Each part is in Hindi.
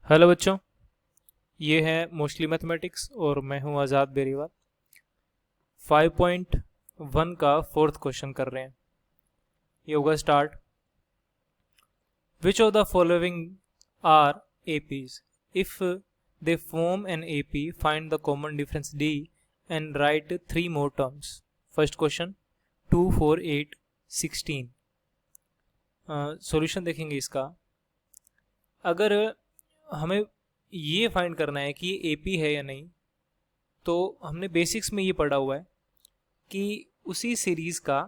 हेलो बच्चों, ये है मोस्टली मैथमेटिक्स और मैं हूं आज़ाद बेरीवाल। 5.1 का फोर्थ क्वेश्चन कर रहे हैं। ये होगा start. Which of the following are APs? If they form an AP, find the common difference D and write three more terms. First question 2, 4, 8, 16। Solution देखेंगे इसका। अगर हमें ये फाइंड करना है कि ये एपी है या नहीं, तो हमने बेसिक्स में ये पढ़ा हुआ है कि उसी सीरीज का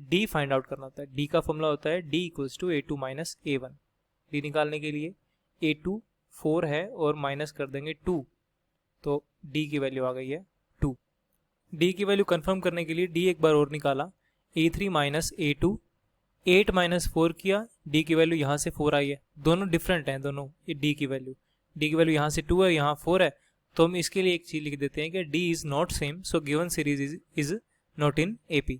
डी फाइंड आउट करना होता है। डी का फॉर्मूला होता है D equals to A2 minus A1। D निकालने के लिए A2 4 है और माइनस कर देंगे 2, तो डी की वैल्यू आ गई है 2। डी की वैल्यू कंफर्म करने के लिए डी एक बार और निकाला, A3 माइनस A2। 8 माइनस 4 किया, डी की वैल्यू यहाँ से 4 आई है। दोनों डिफरेंट हैं, दोनों ये डी की वैल्यू यहाँ से 2 है, यहाँ 4 है। तो हम इसके लिए एक चीज लिख देते हैं कि D is not same, so given series is not in AP.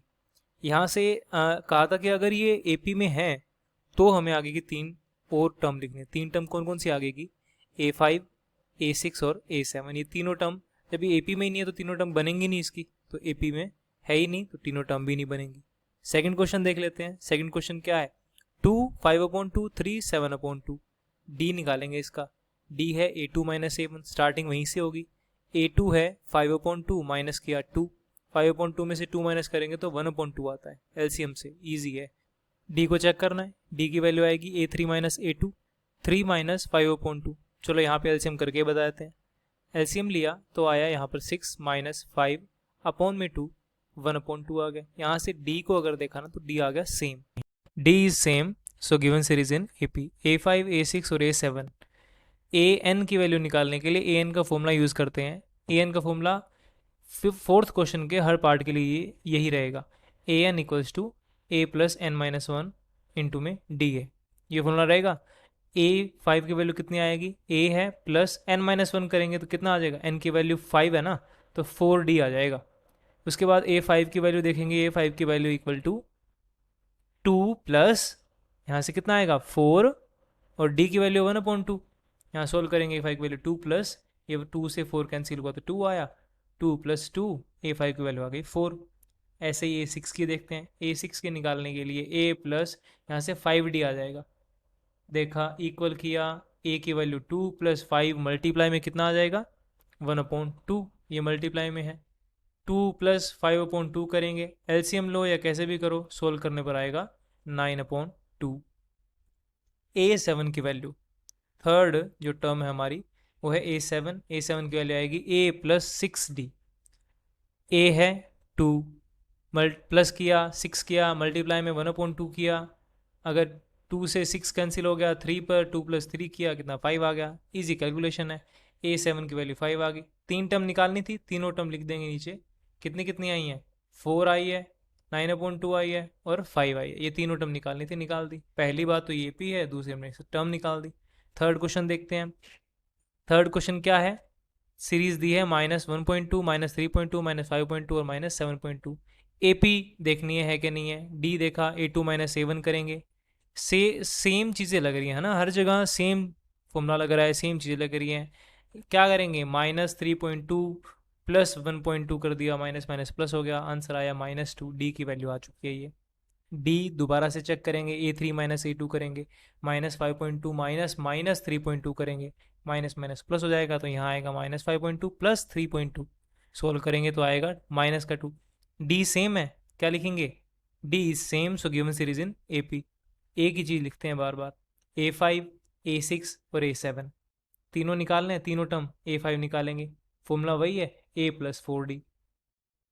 यहाँ से कहा था कि अगर ये एपी में है तो हमें आगे की तीन और टर्म लिखनी है। तीन टर्म कौन कौन सी आगे की? A5, A6 और A7। ये तीनों टर्म जब ये एपी में ही नहीं है तो तीनों टर्म बनेंगी नहीं इसकी, तो एपी में है ही नहीं तो तीनों टर्म भी नहीं बनेंगी। सेकंड क्वेश्चन देख लेते हैं। सेकंड क्वेश्चन क्या है? 2, 5/2, 3, 7/2। डी निकालेंगे इसका। डी है A2 माइनस A1, स्टार्टिंग वहीं से होगी। A2 है 5/2 माइनस किया 2, 5/2 में से 2 माइनस करेंगे तो 1/2 आता है। एलसीएम से इजी है। डी को चेक करना है। डी की वैल्यू आएगी A3 माइनस A2, 3 माइनस 5/2। चलो यहाँ पे एलसीएम करके बता देते हैं। एलसीएम लिया तो आया यहाँ पर 6 माइनस 5 अपॉन में 2, 1/2 आ गया। यहाँ से डी को अगर देखा ना तो डी आ गया same. D is same, so given series in AP. A5, A6 और A7। ए एन की वैल्यू निकालने के लिए ए एन का फॉर्मूला यूज़ करते हैं। ए एन का फॉर्मूला फोर्थ क्वेश्चन के हर पार्ट के लिए यही रहेगा। A N equals to A plus N minus one into में डी है, ये फॉर्मूला रहेगा। A5 की वैल्यू कितनी आएगी? ए है प्लस एन माइनस वन करेंगे तो कितना आ जाएगा? एन की वैल्यू 5 है ना, तो 4D आ जाएगा। उसके बाद A5 की वैल्यू देखेंगे। A5 की वैल्यू इक्वल टू 2 प्लस यहाँ से कितना आएगा 4, और डी की वैल्यू 1/2। यहाँ सोल्व करेंगे A5 की वैल्यू 2 प्लस, ये 2 से 4 कैंसिल हुआ तो 2 आया, 2 प्लस 2, A5 की वैल्यू आ गई 4। ऐसे ही A6 की देखते हैं। A6 के निकालने के लिए A प्लस यहाँ से 5D आ जाएगा। देखा, इक्वल किया, A की वैल्यू 2 प्लस 5 मल्टीप्लाई में कितना आ जाएगा? 1/2। ये मल्टीप्लाई में है। 2 प्लस 5/2 करेंगे, एलसीएम लो या कैसे भी करो, सोल्व करने पर आएगा 9/2। A7 की वैल्यू, थर्ड जो टर्म है हमारी वो है A7। A7 की वैल्यू आएगी A प्लस 6D। A है 2, प्लस किया 6 किया, मल्टीप्लाई में 1/2 किया। अगर 2 से 6 कैंसिल हो गया, 3 पर 2 प्लस 3 किया, कितना 5 आ गया। इजी कैलकुलेशन है। A7 की वैल्यू 5 आ गई। तीन टर्म निकालनी थी, तीनों टर्म लिख देंगे नीचे। कितनी कितनी आई हैं? 4 आई है, 9/2 आई है और 5 आई है। ये तीनों टर्म निकालनी थी, निकाल दी। पहली बात तो ये पी है, दूसरी हमने टर्म निकाल दी। थर्ड क्वेश्चन देखते हैं। थर्ड क्वेश्चन क्या है? सीरीज दी है -1.2, -3.2, -5.2 और -7.2। एपी देखनी है कि नहीं है। डी देखा, A2 माइनस A1 करेंगे। सेम चीज़ें लग रही हैं, है ना, हर जगह सेम फॉर्मूला लग रहा है, सेम चीज़ें लग रही हैं। क्या करेंगे? -3.2 प्लस 1.2 कर दिया, माइनस माइनस प्लस हो गया, आंसर आया -2। डी की वैल्यू आ चुकी है ये। डी दोबारा से चेक करेंगे। A3 माइनस A2 करेंगे, -5.2 माइनस -3.2 करेंगे, माइनस माइनस प्लस हो जाएगा, तो यहाँ आएगा -5.2 प्लस 3.2। सोल्व करेंगे तो आएगा -2। डी सेम है, क्या लिखेंगे? D is same, so given series in AP। एक ही चीज़ लिखते हैं बार बार। A5, A6 और A7 तीनों निकालने हैं, तीनों टर्म। A5 निकालेंगे, फॉर्मूला वही है A plus 4D।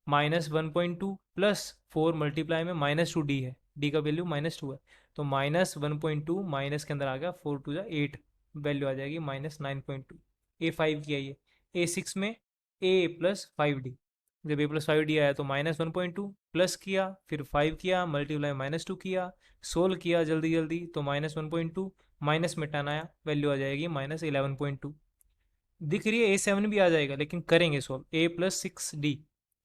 -1.2 plus 4 multiply में -2D है, डी का वैल्यू -2 है, तो -1.2 माइनस के अंदर आ गया 4 2 जा 8, वैल्यू आ जाएगी -9.2। A5 की आई है। A6 में A प्लस 5D। जब A प्लस 5D आया तो -1.2 प्लस किया, फिर 5 किया, मल्टीप्लाई -2 किया, सोल्व किया जल्दी जल्दी, तो -1.2 माइनस में 10 आया, वैल्यू आ जाएगी -11.2। दिख रही है A7 भी आ जाएगा, लेकिन करेंगे solve. A plus 6D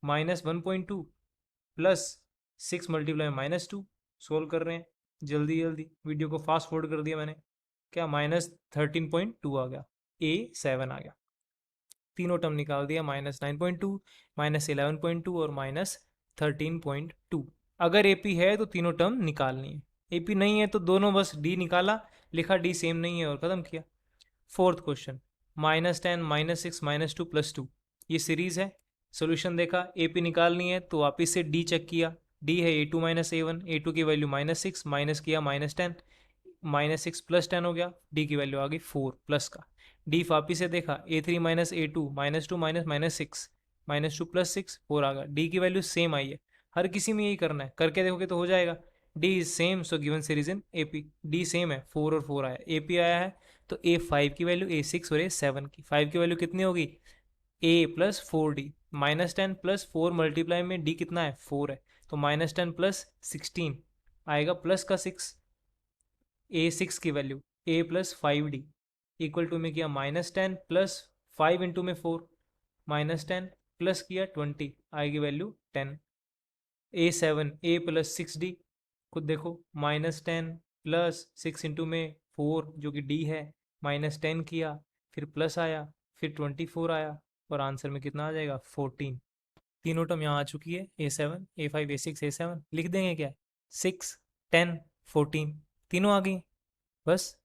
-1.2 plus 6 multiply -2, solve कर रहे हैं जल्दी जल्दी। वीडियो को फास्ट फॉरवर्ड कर दिया मैंने, क्या -13.2 आ गया। A7 आ गया। तीनों टर्म निकाल दिया, -9.2, -11.2 और -13.2। अगर AP है तो तीनों टर्म निकालनी है, AP नहीं है तो दोनों बस D निकाला, लिखा D सेम नहीं है और ख़त्म किया। फोर्थ क्वेश्चन, -10, -6, -2 +2, ये सीरीज़ है। सोल्यूशन देखा, AP निकालनी है तो वापिस से D चेक किया, D है A2 -A1, A2 की वैल्यू -6, माइनस किया -10, -6 + 10 हो गया, D की वैल्यू आ गई 4 प्लस का। D वापिस से देखा, A3 -A2, -2 -6, -2 + 6 4 आ गया, D की वैल्यू सेम आई है। हर किसी में यही करना है, करके देखोगे तो हो जाएगा। D is same, so given series in AP, D same है, 4 और 4 आया, AP आया है तो A5 की वैल्यू A6 और A7 की, 5 की वैल्यू कितनी होगी, A + 4D, -10 + 4 मल्टीप्लाई में D कितना है, 4 है, तो -10 + 16 आएगा प्लस का 6, A6 की value A + 5D equal to में किया -10 + 5 इंटू में 4, -10 प्लस किया 20, आएगी वैल्यू 10। A7 A + 6D, खुद देखो, -10 + 6 इंटू में 4 जो कि D है, -10 किया, फिर प्लस आया, फिर 24 आया, और आंसर में कितना आ जाएगा, 14। तीनों टर्म यहाँ आ चुकी है, A7 A5 A6 A7, लिख देंगे क्या, 6 10 14, तीनों आ गई। बस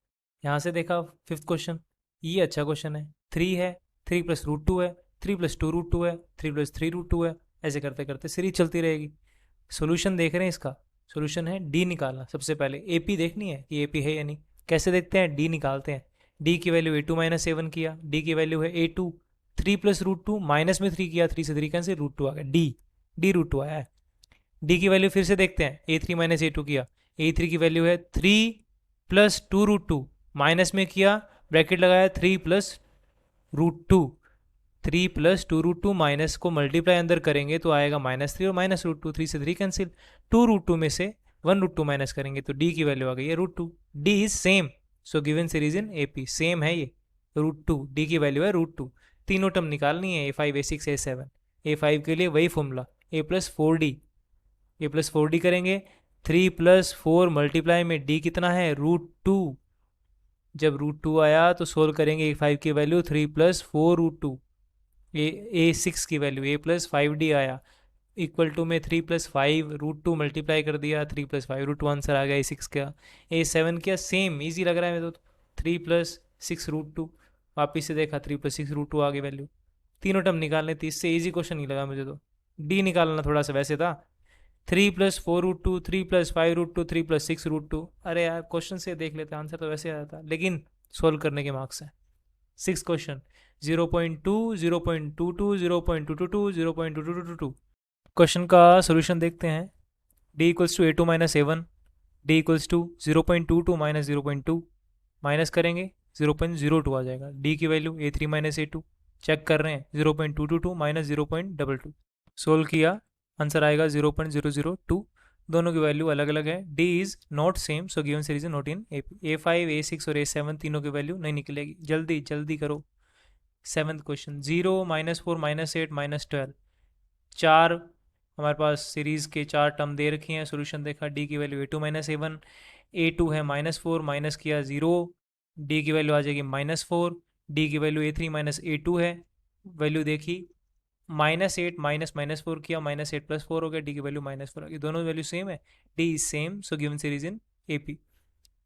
यहाँ से देखा फिफ्थ क्वेश्चन, ये अच्छा क्वेश्चन है, 3 है, 3 + √2 है, 3 + 2 √2 है, 3 + 3 √2 है, ऐसे करते करते सीरीज चलती रहेगी। सोल्यूशन देख रहे हैं इसका, सोल्यूशन है D निकालना। सबसे पहले AP देखनी है कि AP है या नहीं, कैसे देखते हैं, D निकालते हैं। D की वैल्यू A2 -A1 किया, D की वैल्यू है A2, 3 + √2, माइनस में 3 किया, 3 से 3 कैंसिल, √2 आ गया, D √2 आया है। D की वैल्यू फिर से देखते हैं, A3 -A2 किया, A3 की वैल्यू है 3 + 2 √2, माइनस में किया, ब्रैकेट लगाया, 3 + √2, 3 + 2 √2 माइनस को मल्टीप्लाई अंदर करेंगे तो आएगा -3 और -√2, 3 से 3 कैंसिल, 2 √2 में से 1 √2 माइनस करेंगे तो D की वैल्यू आ गई है √2। D is same, so given series in AP same है ये, √2, D की वैल्यू है √2। तीनों टर्म निकालनी है, A5 A6 A7। A5 के लिए वही formula, A + 4D, A + 4D करेंगे, 3 + 4 मल्टीप्लाई में D कितना है, √2, जब √2 आया तो सोल्व करेंगे A5 की वैल्यू, 3 + 4 √2, A6 की वैल्यू A + 5D आया, इक्वल टू में 3 + 5 √2 मल्टीप्लाई कर दिया, 3 + 5 √2 आंसर आ गया A6 का। A7 क्या, सेम इजी लग रहा है मेरे तो, 3 + 6 √2, वापिस से देखा 3 + 6 √2 आ गई वैल्यू। तीनों टर्म निकालने थी, इससे इजी क्वेश्चन नहीं लगा मुझे तो। D निकालना थोड़ा सा वैसे था, 3 + 4 √2, 3 + 5 √2, 3 + 6 √2, अरे यार क्वेश्चन से देख लेते, आंसर तो वैसे आ जाता, लेकिन सोल्व करने के मार्क्स हैं। 6 क्वेश्चन, 0.2 0.22 0.222 0.2222। क्वेश्चन का सोल्यूशन देखते हैं। D = A2 -A1, D = 0.22 - 0.2, minus करेंगे 0.02 आ जाएगा। D की वैल्यू A3 -A2, चेक कर रहे हैं, 0.222 - 0.22, सोल्व किया, आंसर आएगा 0.002, दोनों की वैल्यू अलग अलग है। D is not same, so given series not in AP। A5 A6 और A7 तीनों की वैल्यू नहीं निकलेगी, जल्दी जल्दी करो। 7th क्वेश्चन, 0 -4 -8 -12, चार हमारे पास सीरीज के 4 टर्म दे रखी हैं। सोल्यूशन देखा, D की वैल्यू A2 -A1, A2 है -4, माइनस किया 0, D की वैल्यू आ जाएगी -4, D की वैल्यू A3 -A2 है, वैल्यू देखी, -8 -4 किया, -8 + 4 हो गया, D की वैल्यू -4 आ गई, दोनों वैल्यू सेम है, D is same, so given series in AP।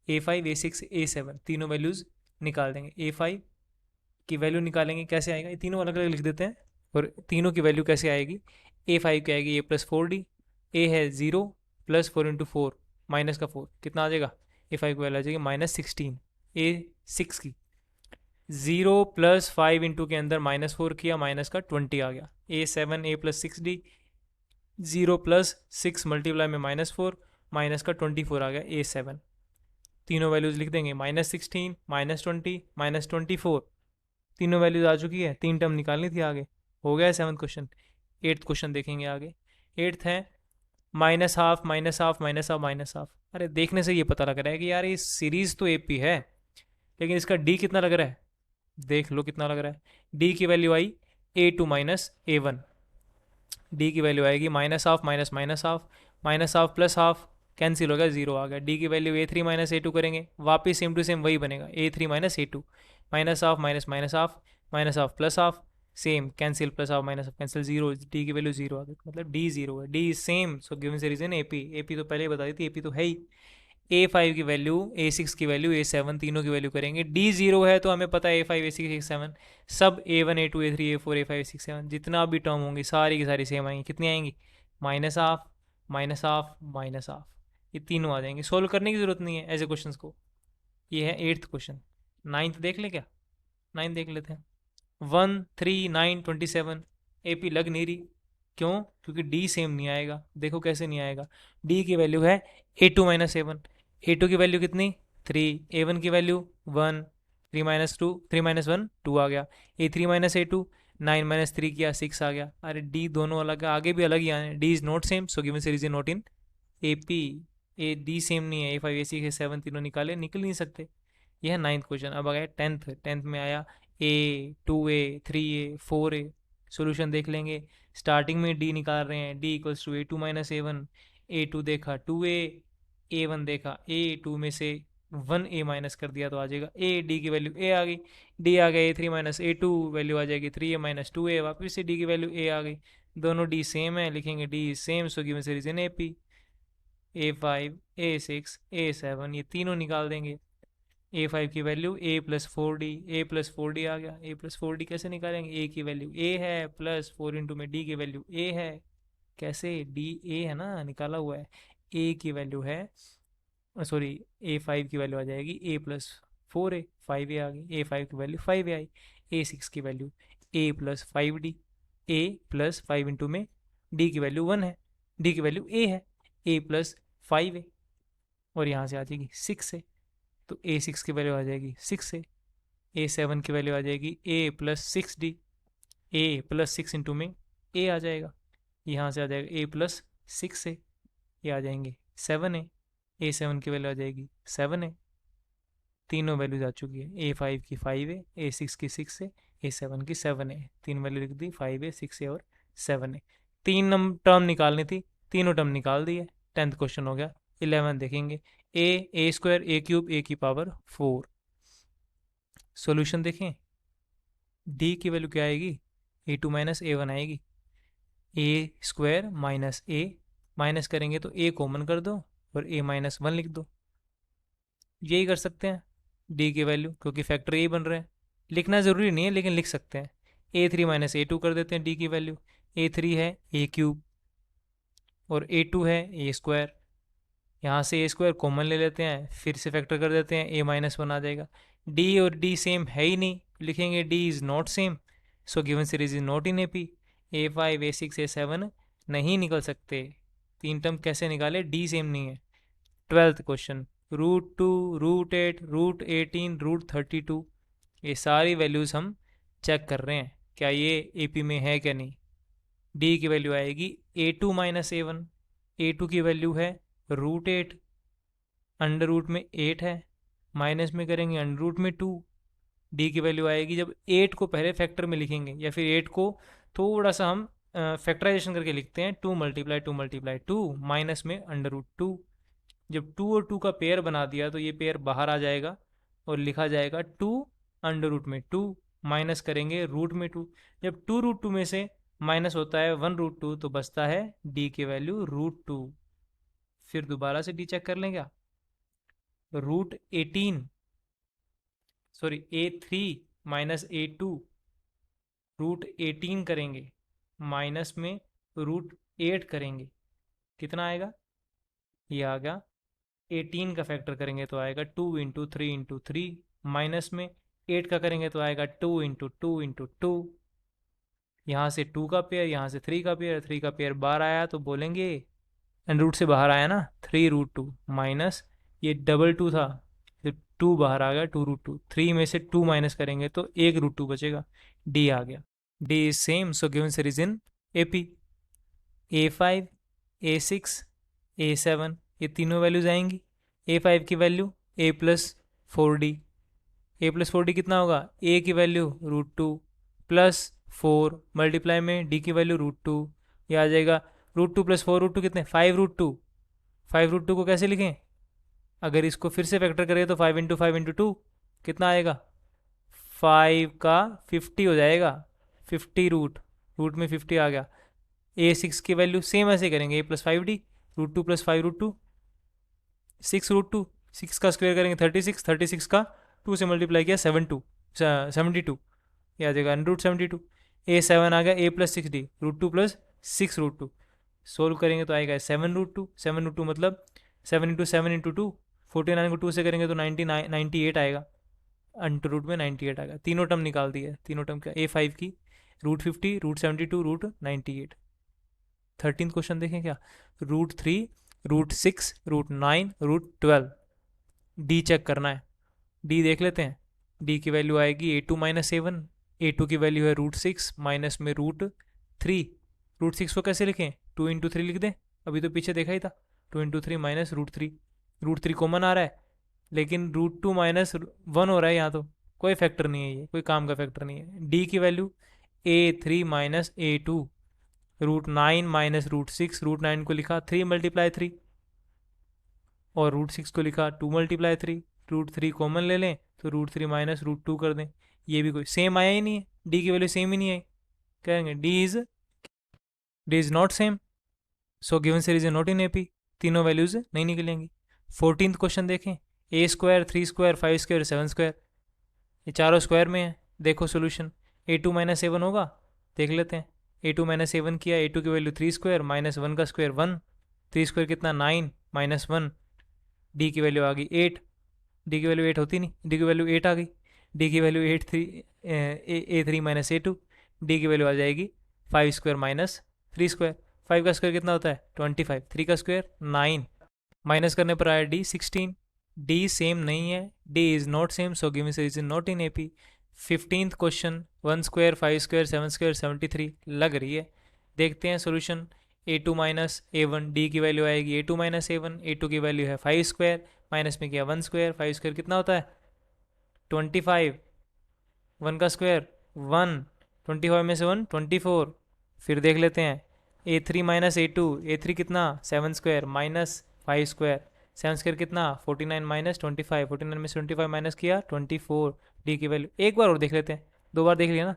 A5 A6 A7 तीनों वैल्यूज निकाल देंगे। A5 की वैल्यू निकालेंगे, कैसे आएगा, ये तीनों अलग अलग लिख देते हैं, और तीनों की वैल्यू कैसे आएगी। A5 की आएगी A + 4D, A है 0 + 4 × 4 माइनस का 4 कितना आ जाएगा, A5 की वैल्यू आ जाएगी -16। A6 की 0 + 5 इंटू के अंदर -4 किया, माइनस का 20 आ गया। A7 A + 6D, 0 + 6 मल्टीप्लाई में -4, माइनस का 24 आ गया A7। तीनों वैल्यूज लिख देंगे, -16 -20 -24, तीनों वैल्यूज आ चुकी है, 3 टर्म निकालनी थी आगे, हो गया है 7th क्वेश्चन। 8th क्वेश्चन देखेंगे आगे। 8th है -½ -½ -½ अरे देखने से ये पता लग रहा है कि यार ये सीरीज तो AP है, लेकिन इसका D कितना लग रहा है, देख लो कितना लग रहा है। D की वैल्यू आई A2 -A1, D की वैल्यू आएगी -½ -½ +½ कैंसिल हो गया, 0 आ गया। D की वैल्यू A3 -A2 करेंगे, वापिस सेम टू सेम वही बनेगा, A3 -A2, minus of minus minus of minus of plus of same cancel plus of minus of cancel zero D की वैल्यू जीरो आ गई मतलब डी जीरो है D is same so given से रीजन एपी तो पहले ही बता दी थी एपी तो है ही A5 की वैल्यू A6 की वैल्यू A7 तीनों की वैल्यू करेंगे D जीरो है तो हमें पता है A5 A6 A7 सब A1 A2 A3 A4 A5 A6 A7 जितना भी टर्म होंगी सारी की सारी सेम आएंगी कितनी आएंगी minus of minus of minus of ये तीनों आ जाएंगे सोल्व करने की जरूरत नहीं है ऐसे क्वेश्चंस को ये है 8th क्वेश्चन 9th देख ले क्या 9 देख लेते हैं 1 3 9 27 AP लग नहीं रही क्यों क्योंकि D सेम नहीं आएगा देखो कैसे नहीं आएगा D की वैल्यू है A2 माइनस A1 A2 की वैल्यू कितनी 3 A1 की वैल्यू 1 3 माइनस 2 3 माइनस 1 2 आ गया A3 माइनस A2 9 माइनस 3 किया 6 आ गया अरे D दोनों अलग है आगे भी अलग ही आए D is not same so given series is not in AP A D same नहीं है A5 A6 A7 तीनों निकाले निकल नहीं सकते यह है 9th क्वेश्चन अब आ गया 10th में आया A 2A 3A 4A solution देख लेंगे स्टार्टिंग में D निकाल रहे हैं D equals to A2 minus A1 A2 देखा 2A A1 देखा A2 में से 1A माइनस कर दिया तो आ जाएगा A D की वैल्यू A आ गई D आ गया A3 माइनस A2 वैल्यू आ जाएगी 3A माइनस 2A वापस से D की वैल्यू A आ गई दोनों D सेम है लिखेंगे D same so given series in AP A5 A6 A7 ये तीनों निकाल देंगे A5 की value A plus 4D A plus 4D आ गया A प्लस 4D कैसे निकालेंगे A की वैल्यू A है प्लस 4 इंटू में D की वैल्यू A है कैसे D A है ना निकाला हुआ है A की वैल्यू है सॉरी A5 की वैल्यू आ जाएगी A प्लस 4A 5A आ गई A5 की वैल्यू 5A आई A6 की value A plus 5D A plus 5 into में D की वैल्यू 1 है D की वैल्यू A है A प्लस 5A और यहाँ से आ जाएगी 6A तो A6 की वैल्यू आ जाएगी 6A A7 की वैल्यू आ जाएगी A plus 6D A plus 6 into में A आ जाएगा यहाँ से आ जाएगा A प्लस 6A ये आ जाएंगे 7A A7 की वैल्यू आ जाएगी 7A तीनों वैल्यूज आ चुकी है A5 की 5A A6 की 6A A7 की 7A तीन वैल्यू लिख दी 5A 6A और 7A तीन टर्म निकालनी थी तीनों टर्म निकाल दिए 10th क्वेश्चन हो गया 11 देखेंगे A square A cube A की पावर 4 सॉल्यूशन देखें D की वैल्यू क्या आएगी A2 माइनस A1 आएगी A square minus A minus करेंगे तो A कॉमन कर दो और A माइनस 1 लिख दो यही कर सकते हैं D की वैल्यू क्योंकि फैक्टर यही बन रहे हैं लिखना ज़रूरी नहीं है लेकिन लिख सकते हैं A3 माइनस A2 कर देते हैं D की वैल्यू A3 है A क्यूब और A2 है A स्क्वायर यहाँ से A स्क्वायर कॉमन ले लेते हैं फिर से फैक्टर कर देते हैं A माइनस 1 आ जाएगा D और D सेम है ही नहीं लिखेंगे D is not same so given series is not in AP A5 A6 A7 नहीं निकल सकते तीन टर्म कैसे निकाले D सेम नहीं है 12th क्वेश्चन √2 √8 √18 √32 ये सारी वैल्यूज़ हम चेक कर रहे हैं क्या ये AP में है क्या नहीं D की वैल्यू आएगी A2 माइनस A1 A2 की वैल्यू है √8 अंडर रूट में 8 है माइनस में करेंगे अंडर रूट में 2 D की वैल्यू आएगी जब 8 को पहले फैक्टर में लिखेंगे या फिर 8 को थोड़ा सा हम फैक्टराइजेशन करके लिखते हैं 2 मल्टीप्लाई 2 माइनस में अंडर रूट 2 जब 2 और 2 का पेयर बना दिया तो ये पेयर बाहर आ जाएगा और लिखा जाएगा 2 अंडर रूट में 2 माइनस करेंगे रूट में 2 जब 2 रूट 2 में से माइनस होता है 1 रूट 2 तो बचता है D की वैल्यू √2 फिर दोबारा से D चेक कर लें क्या √18 सॉरी A3 माइनस A2 √18 करेंगे माइनस में √8 करेंगे कितना आएगा ये आ गया 18 का फैक्टर करेंगे तो आएगा 2 इंटू 3 इंटू 3 माइनस में 8 का करेंगे तो आएगा 2 इंटू 2 इंटू 2 यहाँ से 2 का पेयर यहाँ से 3 का पेयर 3 का पेयर बाहर आया तो बोलेंगे एंड रूट से बाहर आया ना 3 √2 माइनस ये डबल 2 था फिर 2 बाहर आ गया 2 √2 3 में से 2 माइनस करेंगे तो 1 √2 बचेगा D आ गया D is same so given series in AP A5 A6 A7 ये तीनों वैल्यूज आएंगी A5 की value A plus 4D A plus 4D कितना होगा A की वैल्यू √2 प्लस 4 मल्टीप्लाई में D की वैल्यू √2 ये आ जाएगा √2 प्लस 4 √2 कितने 5 √2 को कैसे लिखें अगर इसको फिर से फैक्टर करें तो 5 इंटू 5 इंटू 2 कितना आएगा 5 का 50 हो जाएगा, 50 रूट, रूट में 50 आ गया। A6 की वैल्यू सेम ऐसे करेंगे, A+5D, √2 + 5 √2, 6 √2, 6 का स्क्वायर करेंगे 36, 36 का 2 से मल्टीप्लाई किया 72, ये आ जाएगा √72। A7 आ गया, A+6D, √2 + 6 √2, सोल्व करेंगे तो आएगा 7 √2, 7 √2 मतलब 7 × 7 × 2, 49 को 2 से करेंगे तो 98 आएगा, अंटू रूट में 98 आ गया। तीनों टर्म निकाल दिए, तीनों टर्म क्या, A5 की √50, √72, √98। 13th क्वेश्चन देखें क्या, √3, √6, √9, √12, डी चेक करना है। डी देख लेते हैं, डी की वैल्यू आएगी A2 - A1, A2 की वैल्यू है √6 माइनस में √3, √6 को कैसे लिखें, 2 × 3 लिख दें, अभी तो पीछे देखा ही था, 2 × 3 माइनस √3, √3 कॉमन आ रहा है, लेकिन √2 - 1 हो रहा है यहाँ, तो कोई फैक्टर नहीं है, ये कोई काम का फैक्टर नहीं है। डी की वैल्यू A3 - A2, √9 माइनस √6, √9 को लिखा 3 × 3 और √6 को लिखा 2 × 3, √3 कॉमन ले लें तो √3 माइनस √2 कर दें, ये भी कोई सेम आया ही नहीं है, डी की वैल्यू सेम ही नहीं आई, कहेंगे D is not same, so given series is not in AP, तीनों वैल्यूज नहीं निकलेंगी। 14th क्वेश्चन देखें, A² 3² 5² 7², ये चारों स्क्वायर में है, देखो सोल्यूशन, A2 - A1 होगा, देख लेते हैं। A2 - A1 किया, A2 की वैल्यू 3² माइनस 1 का स्क्वायर 1, 3² कितना 9 माइनस 1, डी की वैल्यू आ गई 8, डी की वैल्यू 8 होती नहीं, डी की वैल्यू 8 आ गई, डी की वैल्यू A3 - A2, डी की वैल्यू आ जाएगी 5² माइनस 3², 5 का स्क्वायर कितना होता है 25, 3 का स्क्वायर 9, माइनस करने पर आया डी 16, डी सेम नहीं है, D is not same, so given series is not in AP. 15th question, 1² 5² 7² 73 लग रही है, देखते हैं सोल्यूशन। A2 - A1, डी की वैल्यू आएगी A2 - A1, A2 की वैल्यू है 5² माइनस में किया 1² 5² कितना होता है 25, 1 का स्क्वायर 1, 25 में से 1 24, फिर देख लेते हैं A3 - A2, A3 कितना 7² माइनस 5², 7² कितना 49 माइनस 25, 49 में से 25 माइनस किया 24, डी की वैल्यू एक बार और देख लेते हैं, 2 बार देख लिया ना,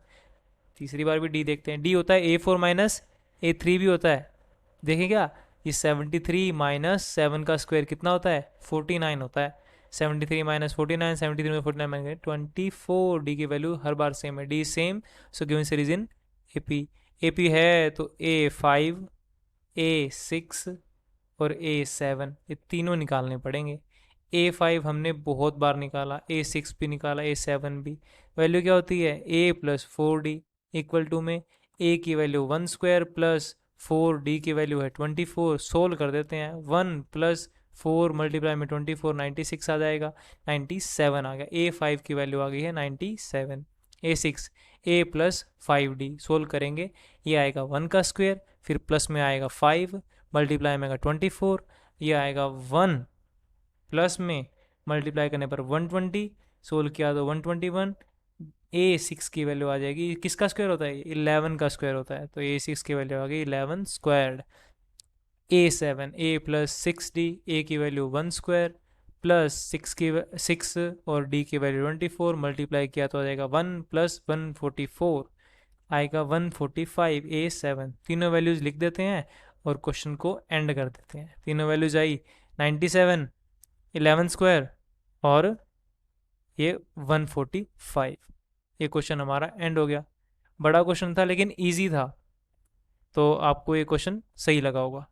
तीसरी बार भी डी देखते हैं, डी होता है A4 माइनस A3 भी होता है, देखें क्या, ये 73 माइनस 7 का स्क्वायर कितना होता है 49 होता है, 73 माइनस 49, 73 में 49 माइनस 24, डी की वैल्यू हर बार सेम है, D same, so given series in AP, AP है तो A5, A6 और A7, ये तीनों निकालने पड़ेंगे। A5 हमने बहुत बार निकाला, A6 भी निकाला, A7 भी, वैल्यू क्या होती है A+4D इक्वल टू में A की वैल्यू 1² प्लस 4D की वैल्यू है 24, सोल्व कर देते हैं, 1 + 4 मल्टीप्लाई में 24 96 आ जाएगा, 97 आ गया, A5 की वैल्यू आ गई है 97। A6 A+5D सोल्व करेंगे, ये आएगा 1 का स्क्वायर, फिर प्लस में आएगा 5 मल्टीप्लाई में आएगा 24, ये आएगा 1 प्लस में मल्टीप्लाई करने पर 120, सोल्व किया तो 121, A6 की वैल्यू आ जाएगी, किसका स्क्वायर होता है 11 का स्क्वायर होता है, तो A6 की वैल्यू आ गई 11²। A7 A+6D, A की वैल्यू 1² प्लस 6 और D की वैल्यू 24, मल्टीप्लाई किया तो आ जाएगा 1 + 144 आएगा 145, A7, तीनों वैल्यूज लिख देते हैं और क्वेश्चन को एंड कर देते हैं। तीनों वैल्यूज आई 97, 11² और ये 145, ये क्वेश्चन हमारा एंड हो गया। बड़ा क्वेश्चन था लेकिन ईजी था, तो आपको ये क्वेश्चन सही लगा होगा।